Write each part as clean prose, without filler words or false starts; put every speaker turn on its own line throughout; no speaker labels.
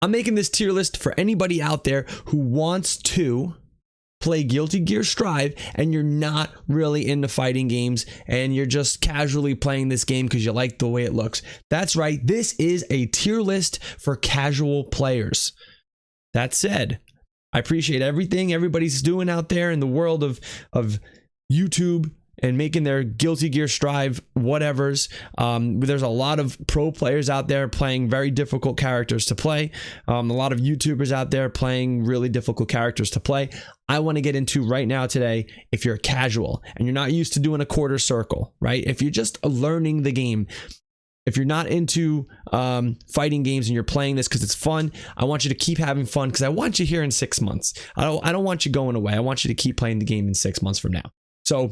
I'm making this tier list for anybody out there who wants to play Guilty Gear Strive and you're not really into fighting games and you're just casually playing this game because you like the way it looks. That's right, this is a tier list for casual players. That said, I appreciate everything everybody's doing out there in the world of YouTube and making their Guilty Gear Strive whatevers. There's a lot of pro players out there playing very difficult characters to play. A lot of YouTubers out there playing really difficult characters to play. I want to get into right now today, if you're a casual and you're not used to doing a quarter circle, right? If you're just learning the game, if you're not into fighting games and you're playing this because it's fun, I want you to keep having fun because I want you here in 6 months. I don't want you going away. I want you to keep playing the game in 6 months from now. So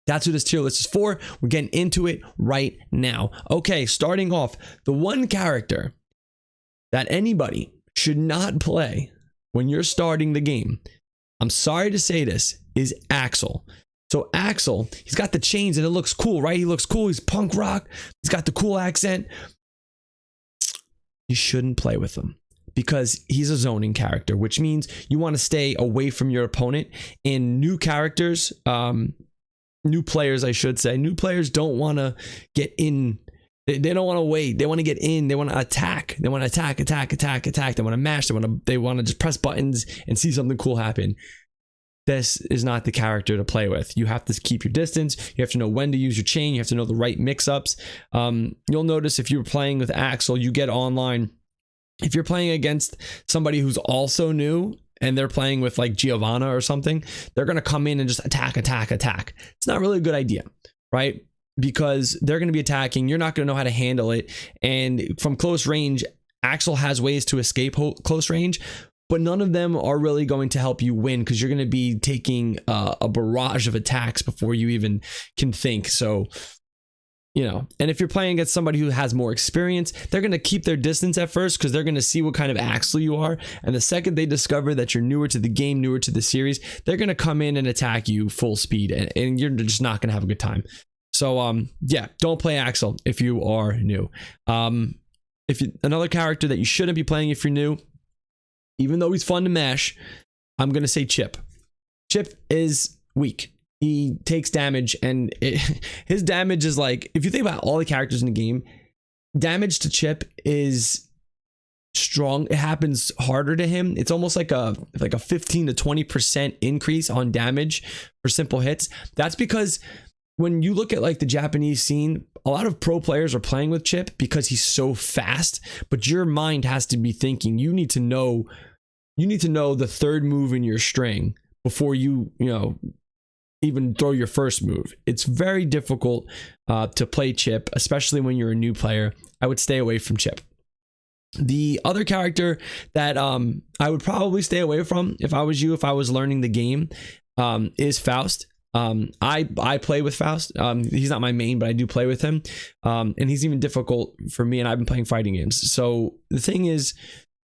that's what this tier list is for. We're getting into it right now. Okay, starting off, the one character that anybody should not play when you're starting the game, I'm sorry to say this, is Axel. So Axel, he's got the chains and it looks cool, right? He looks cool. He's punk rock. He's got the cool accent. You shouldn't play with him because he's a zoning character, which means you want to stay away from your opponent. And new characters, new players, I should say, new players don't want to get in. They don't want to wait. They want to get in. They want to attack. They want to attack. They want to mash. They want to just press buttons and see something cool happen. This is not the character to play with. You have to keep your distance. You have to know when to use your chain. You have to know the right mix-ups. You'll notice if you're playing with Axel, you get online. If you're playing against somebody who's also new and they're playing with like Giovanna or something, they're going to come in and just attack. It's not really a good idea, right? Because they're going to be attacking. You're not going to know how to handle it. And from close range, Axel has ways to escape close range, but none of them are really going to help you win because you're going to be taking a barrage of attacks before you even can think. So, and if you're playing against somebody who has more experience, they're going to keep their distance at first because they're going to see what kind of Axel you are. And the second they discover that you're newer to the game, newer to the series, they're going to come in and attack you full speed and you're just not going to have a good time. So, yeah, don't play Axel if you are new. Another character that you shouldn't be playing if you're new, even though he's fun to mash, I'm going to say Chip. Chip is weak. He takes damage and his damage is like, if you think about all the characters in the game, damage to Chip is strong. It happens harder to him. It's almost like a 15 to 20% increase on damage for simple hits. That's because when you look at like the Japanese scene, a lot of pro players are playing with Chip because he's so fast, but your mind has to be thinking, you need to know the third move in your string before you even throw your first move. It's very difficult to play Chip, especially when you're a new player. I would stay away from Chip. The other character that I would probably stay away from if I was you, if I was learning the game, is Faust. I play with Faust. He's not my main, but I do play with him. And he's even difficult for me, and I've been playing fighting games. So the thing is,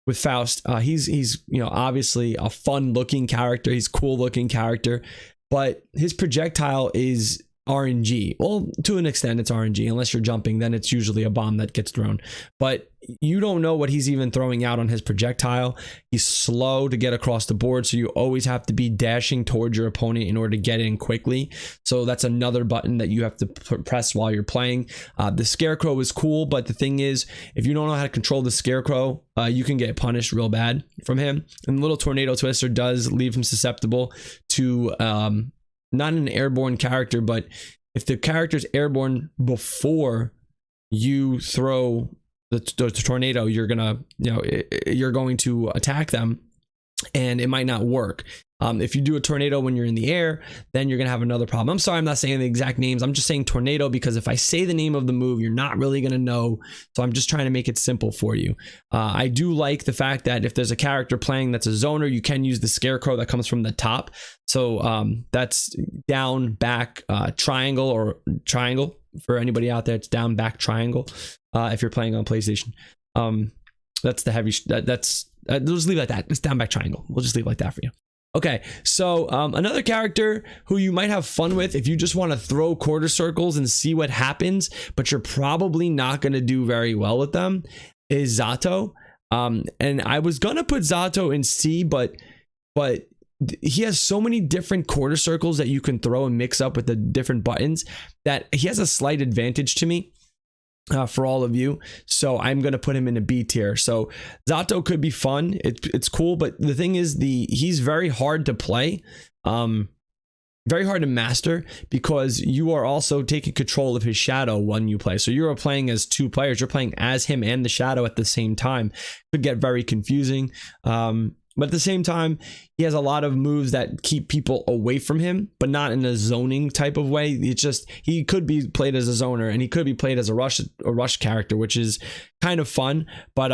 with Faust, he's obviously a fun looking character. He's a cool looking character, but his projectile is RNG. Well, to an extent, it's RNG. Unless you're jumping, then it's usually a bomb that gets thrown. But you don't know what he's even throwing out on his projectile. He's slow to get across the board, so you always have to be dashing towards your opponent in order to get in quickly. So that's another button that you have to press while you're playing. The Scarecrow is cool, but the thing is, if you don't know how to control the Scarecrow, you can get punished real bad from him. And the little Tornado Twister does leave him susceptible to not an airborne character, but if the character's airborne before you throw the tornado, you're going to attack them and it might not work. If you do a tornado when you're in the air, then you're gonna have another problem. I'm sorry, I'm not saying the exact names. I'm just saying tornado because if I say the name of the move, you're not really gonna know. So I'm just trying to make it simple for you. I do like the fact that if there's a character playing that's a zoner, you can use the Scarecrow that comes from the top. So that's down, back, triangle, or triangle for anybody out there. It's down, back, triangle. If you're playing on PlayStation, that's the heavy. That's we'll just leave it like that. It's down, back, triangle. We'll just leave it like that for you. Okay, so another character who you might have fun with if you just want to throw quarter circles and see what happens, but you're probably not going to do very well with them, is Zato. And I was gonna put Zato in C, but he has so many different quarter circles that you can throw and mix up with the different buttons that he has a slight advantage to me for all of you. So I'm going to put him in a B tier. So Zato could be fun. It's cool. But the thing is, he's very hard to play. Very hard to master because you are also taking control of his shadow when you play. So you're playing as two players. You're playing as him and the shadow at the same time. Could get very confusing. But at the same time, he has a lot of moves that keep people away from him, but not in a zoning type of way. It's just, he could be played as a zoner and he could be played as a rush character, which is kind of fun. But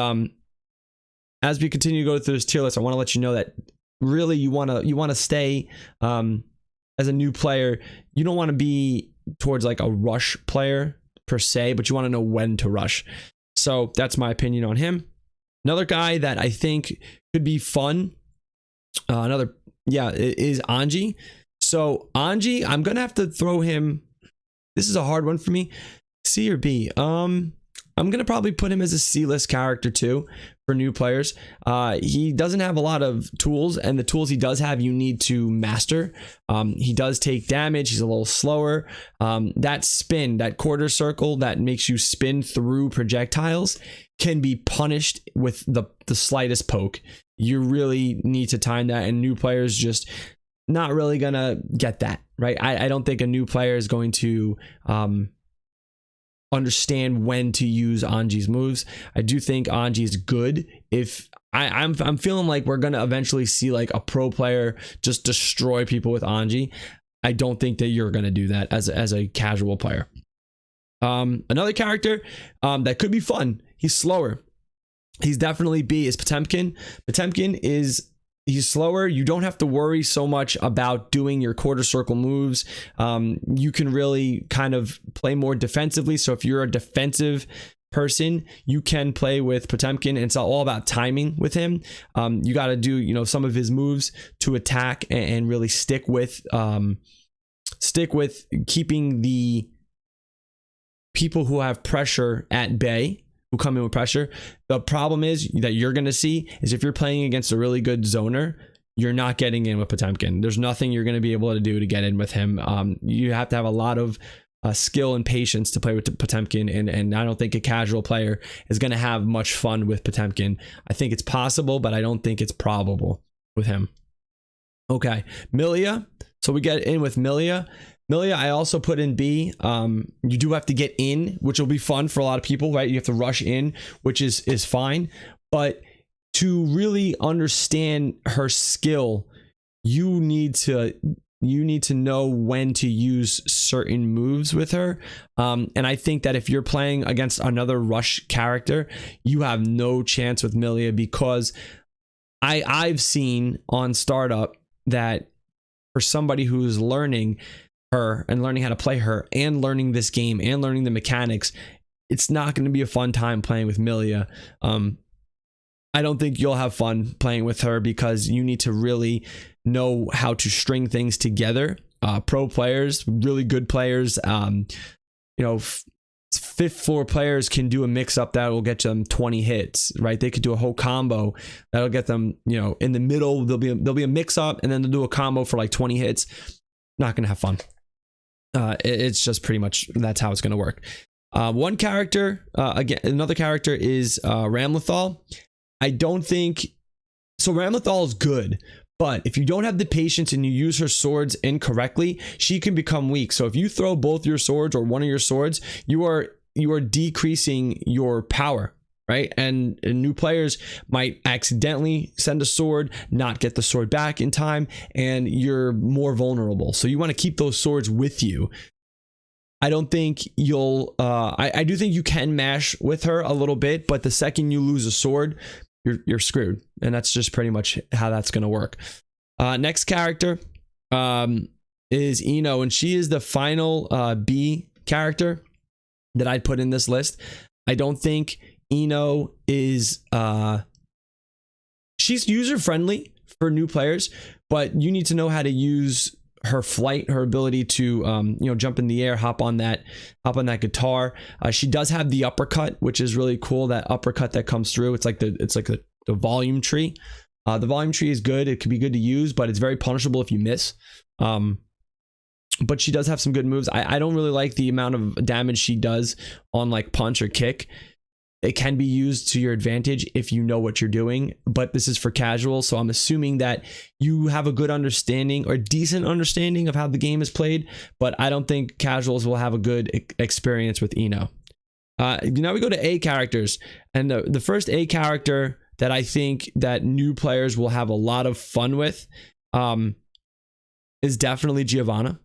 as we continue to go through this tier list, I want to let you know that really you want to stay as a new player. You don't want to be towards like a rush player per se, but you want to know when to rush. So that's my opinion on him. Another guy that I think could be fun, is Anji. So Anji, I'm gonna have to throw him. This is a hard one for me. C or B? I'm gonna probably put him as a C-list character too for new players. He doesn't have a lot of tools, and the tools he does have, you need to master. He does take damage. He's a little slower. That spin, that quarter circle that makes you spin through projectiles, can be punished with the slightest poke. You really need to time that, and new players just not really gonna get that, right? I don't think a new player is going to understand when to use Anji's moves. I do think Anji's good. If I'm feeling like we're gonna eventually see like a pro player just destroy people with Anji. I don't think that you're gonna do that as a casual player. Another character that could be fun. He's slower. He's definitely B, is Potemkin. Potemkin he's slower. You don't have to worry so much about doing your quarter circle moves. You can really kind of play more defensively. So if you're a defensive person, you can play with Potemkin, and it's all about timing with him. You got to do, some of his moves to attack and really stick with keeping the people who have pressure at bay, who come in with pressure. The problem is that you're going to see is if you're playing against a really good zoner, you're not getting in with Potemkin. There's nothing you're going to be able to do to get in with him. You have to have a lot of skill and patience to play with Potemkin, and I don't think a casual player is going to have much fun with Potemkin. I think it's possible, but I don't think it's probable with him. Okay, Millia. So we get in with Millia. Millia, I also put in B. You do have to get in, which will be fun for a lot of people, right? You have to rush in, which is fine. But to really understand her skill, you need to know when to use certain moves with her. And I think that if you're playing against another rush character, you have no chance with Millia, because I've seen on startup that for somebody who's learning her and learning how to play her and learning this game and learning the mechanics, it's not going to be a fun time playing with Millia. I don't think you'll have fun playing with her because you need to really know how to string things together. Pro players, really good players, fifth floor players can do a mix up that will get them 20 hits, right? They could do a whole combo that'll get them, in the middle. There'll be a mix up, and then they'll do a combo for like 20 hits. Not gonna have fun. It's just pretty much that's how it's gonna work. One character, another character is Ramlethal. I don't think so. Ramlethal is good, but if you don't have the patience and you use her swords incorrectly, she can become weak. So if you throw both your swords or one of your swords, you are decreasing your power, right? And new players might accidentally send a sword, not get the sword back in time, and you're more vulnerable. So you want to keep those swords with you. I don't think you'll I do think you can mash with her a little bit, but the second you lose a sword, you're screwed. And that's just pretty much how that's going to work. Next character is Ino, and she is the final B character that I'd put in this list. I don't think Ino is she's user friendly for new players, but you need to know how to use her flight, her ability to jump in the air, hop on that guitar. She does have the uppercut, which is really cool. That uppercut that comes through, it's like the volume tree. The volume tree is good. It could be good to use, but it's very punishable if you miss. But she does have some good moves. I don't really like the amount of damage she does on like punch or kick. It can be used to your advantage if you know what you're doing, but this is for casual, so I'm assuming that you have a good understanding or decent understanding of how the game is played, but I don't think casuals will have a good experience with Ino. Now we go to A characters, and the first A character that I think that new players will have a lot of fun with is definitely Giovanna.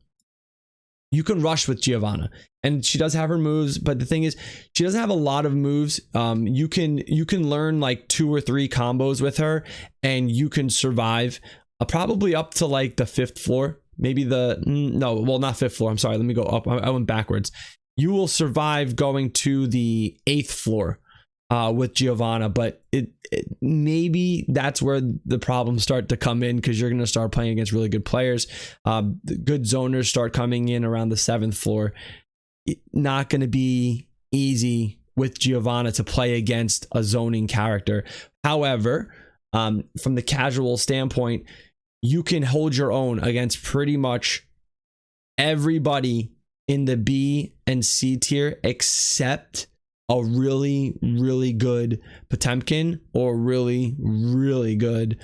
You can rush with Giovanna, and she does have her moves, but the thing is, she doesn't have a lot of moves. You can learn like 2 or 3 combos with her, and you can survive probably up to like the 5th floor, maybe not 5th floor. I'm sorry, let me go up. I went backwards. You will survive going to the 8th floor with Giovanna, but it maybe that's where the problems start to come in, because you're going to start playing against really good players. The good zoners start coming in around the 7th floor. Not going to be easy with Giovanna to play against a zoning character. However, from the casual standpoint, you can hold your own against pretty much everybody in the B and C tier except a really, really good Potemkin or really, really good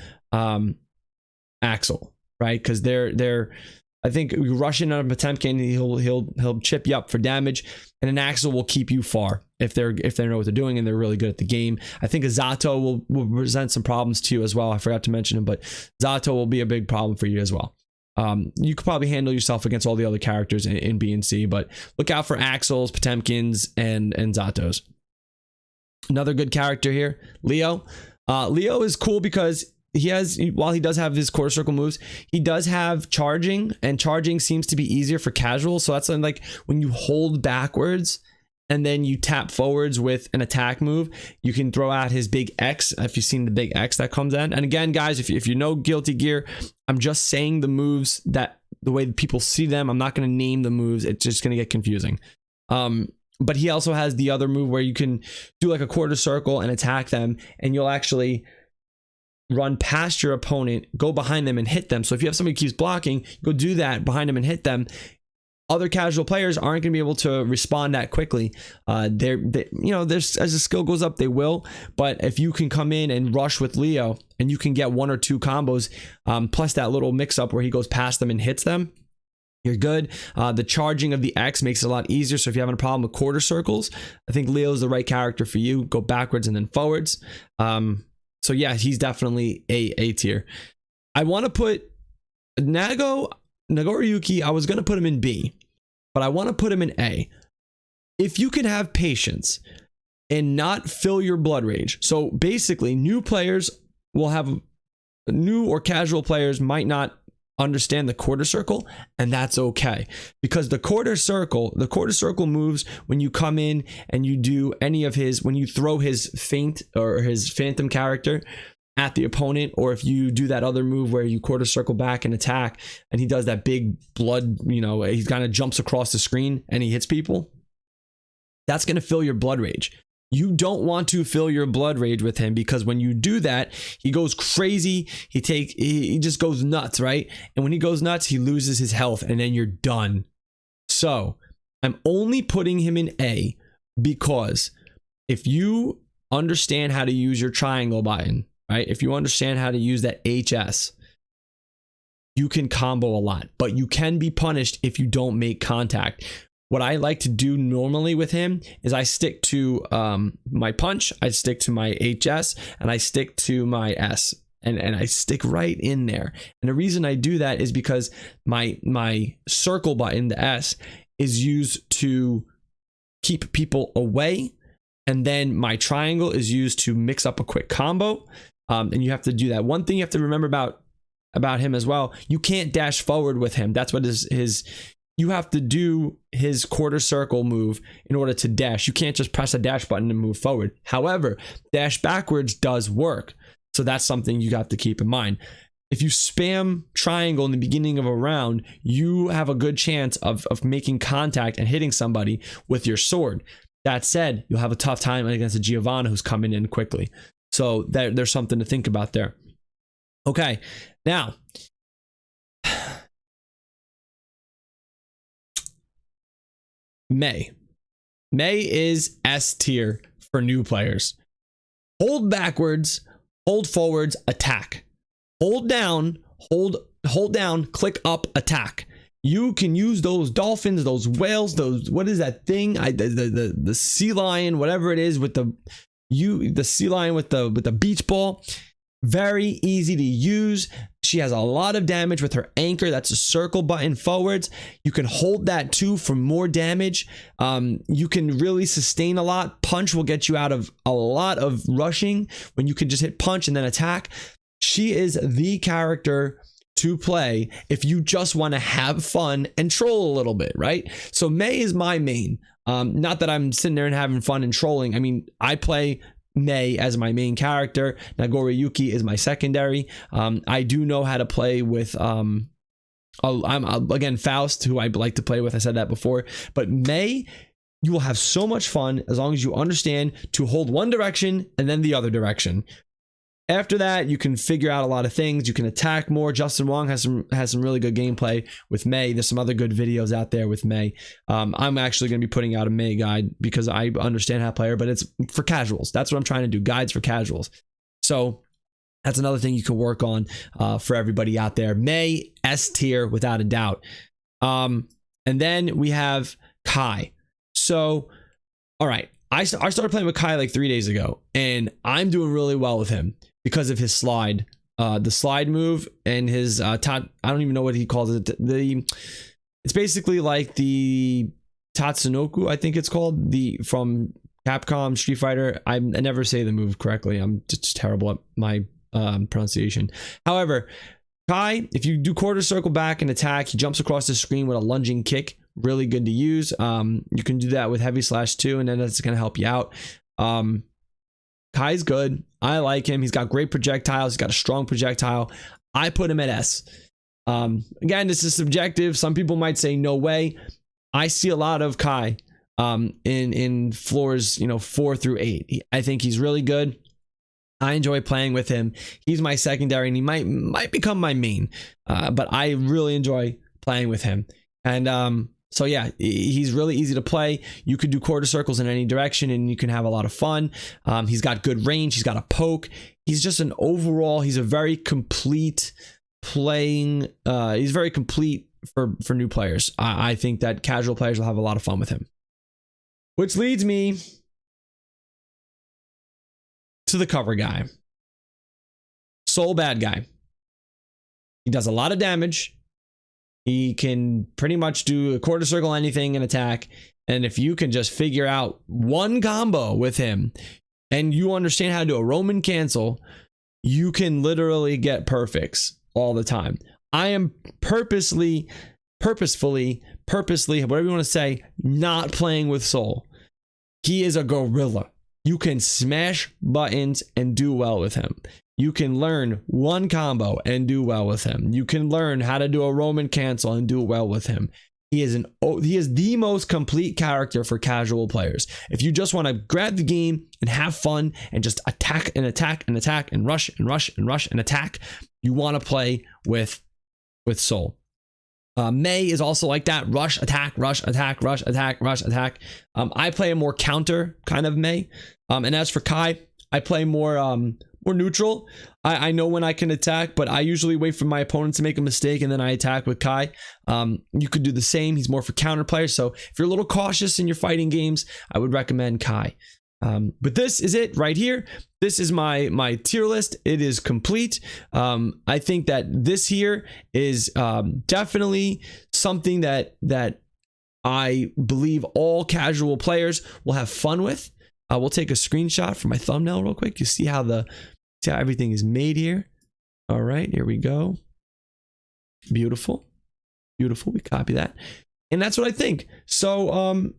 Axel, right? Because they're I think rushing on a Potemkin, he'll chip you up for damage, and an Axel will keep you far if they know what they're doing and they're really good at the game. I think a Zato will present some problems to you as well. I forgot to mention him, but Zato will be a big problem for you as well. You could probably handle yourself against all the other characters in B and C, but look out for Axels, Potemkins, and Zatos. Another good character here, Leo. Leo is cool because while he does have his quarter circle moves, he does have charging, and charging seems to be easier for casual. So that's like when you hold backwards and then you tap forwards with an attack move, you can throw out his big X, if you've seen the big X that comes in. And again, guys, if you know Guilty Gear, I'm just saying the moves that the way people see them. I'm not going to name the moves. It's just going to get confusing. But he also has the other move where you can do like a quarter circle and attack them, and you'll actually run past your opponent, go behind them and hit them. So if you have somebody who keeps blocking, go do that behind them and hit them. Other casual players aren't going to be able to respond that quickly. As the skill goes up, they will. But if you can come in and rush with Leo, and you can get 1 or 2 combos, plus that little mix up where he goes past them and hits them, you're good. The charging of the X makes it a lot easier. So if you're having a problem with quarter circles, I think Leo's the right character for you. Go backwards and then forwards. So yeah, he's definitely A tier. I want to put Nagoriyuki, I was going to put him in B, but I want to put him in A. If you can have patience and not fill your blood rage. So basically, new or casual players might not understand the quarter circle, and that's okay, because the quarter circle moves when you come in and you do when you throw his feint or his phantom character at the opponent, or if you do that other move where you quarter circle back and attack, and he does that big blood, he kind of jumps across the screen and he hits people. That's going to fill your blood rage. You don't want to fill your blood rage with him, because when you do that, he goes crazy. He just goes nuts, right? And when he goes nuts, he loses his health, and then you're done. So I'm only putting him in A because if you understand how to use your triangle button, right? If you understand how to use that HS, you can combo a lot, but you can be punished if you don't make contact. What I like to do normally with him is I stick to my punch, I stick to my HS, and I stick to my S, and I stick right in there. And the reason I do that is because my circle button, the S, is used to keep people away, and then my triangle is used to mix up a quick combo. And you have to do that. One thing you have to remember about him as well, you can't dash forward with him. That's what you have to do his quarter circle move in order to dash. You can't just press a dash button and move forward. However, dash backwards does work. So that's something you got to keep in mind. if you spam triangle in the beginning of a round, you have a good chance of making contact and hitting somebody with your sword. That said, you'll have a tough time against a Giovanna who's coming in quickly. So there's something to think about there. Okay, now Mei is S tier for new players. Hold backwards, hold forwards, attack. Hold down, click up, attack. You can use those dolphins, those whales, those, what is that thing? The sea lion, whatever it is, with the sea lion with the beach ball. Very easy to use. She has a lot of damage with her anchor. That's a circle button forwards. You can hold that too for more damage. You can really sustain a lot. Punch will get you out of a lot of rushing when you can just hit punch and then attack. She is the character to play if you just want to have fun and troll a little bit, right? So Mei is my main. Not that I'm sitting there and having fun and trolling. I mean, I play Mei as my main character. Nagori Yuki is my secondary. I do know how to play with I'm again Faust, who I like to play with. I said that before. But Mei, you will have so much fun as long as you understand to hold one direction and then the other direction. After that, you can figure out a lot of things. You can attack more. Justin Wong has some really good gameplay with Mei. There's some other good videos out there with Mei. I'm actually going to be putting out a Mei guide because I understand how to play her, but it's for casuals. That's what I'm trying to do, guides for casuals. So that's another thing you can work on for everybody out there. Mei, S tier without a doubt. And then we have Kai. So, all right. I started playing with Kai like 3 days ago, and I'm doing really well with him because of his slide, the slide move, and his I don't even know what he calls it. It's basically like the Tatsunoku, I think it's called, from Capcom Street Fighter. I never say the move correctly. I'm just terrible at my pronunciation. However, Kai, if you do quarter circle back and attack, he jumps across the screen with a lunging kick. Really good to use. You can do that with heavy slash too, and then that's going to help you out. Kai's good. I like him. He's got great projectiles. He's got a strong projectile. I put him at S. Again, this is subjective. Some people might say no way. I see a lot of Kai in floors 4 through 8. I think he's really good. I enjoy playing with him. He's my secondary, and he might become my main. But I really enjoy playing with him. And so yeah, he's really easy to play. You could do quarter circles in any direction and you can have a lot of fun. He's got good range. He's got a poke. He's just an overall, he's a very complete playing. He's very complete for new players. I think that casual players will have a lot of fun with him. Which leads me to the cover guy. Soul bad guy. He does a lot of damage. He can pretty much do a quarter circle anything and attack. And if you can just figure out one combo with him and you understand how to do a Roman cancel, you can literally get perfects all the time. I am purposefully, whatever you want to say, not playing with Soul. He is a gorilla. You can smash buttons and do well with him. You can learn one combo and do well with him. You can learn how to do a Roman cancel and do well with him. He is the most complete character for casual players. If you just want to grab the game and have fun and just attack and attack and attack and rush and rush and rush and attack, you want to play with Soul. Mei is also like that. Rush, attack, rush, attack, rush, attack, rush, attack. I play a more counter kind of Mei. And as for Kai, I play more neutral. I know when I can attack, but I usually wait for my opponent to make a mistake and then I attack with Kai. You could do the same. He's more for counter players. So if you're a little cautious in your fighting games, I would recommend Kai. But this is it right here. This is my tier list. It is complete. I think that this here is definitely something that I believe all casual players will have fun with. We'll take a screenshot for my thumbnail real quick. You see how everything is made here. All right, here we go. Beautiful. We copy that. And that's what I think. So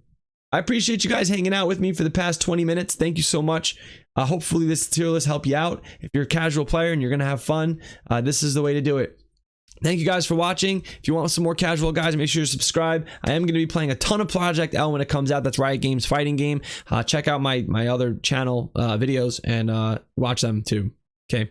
I appreciate you guys hanging out with me for the past 20 minutes. Thank you so much. Hopefully this tier list help you out. If you're a casual player and you're gonna have fun, this is the way to do it. Thank you guys for watching. If you want some more casual guys, make sure to subscribe. I am going to be playing a ton of Project L when it comes out. That's Riot Games fighting game. Check out my other channel videos and watch them too. Okay.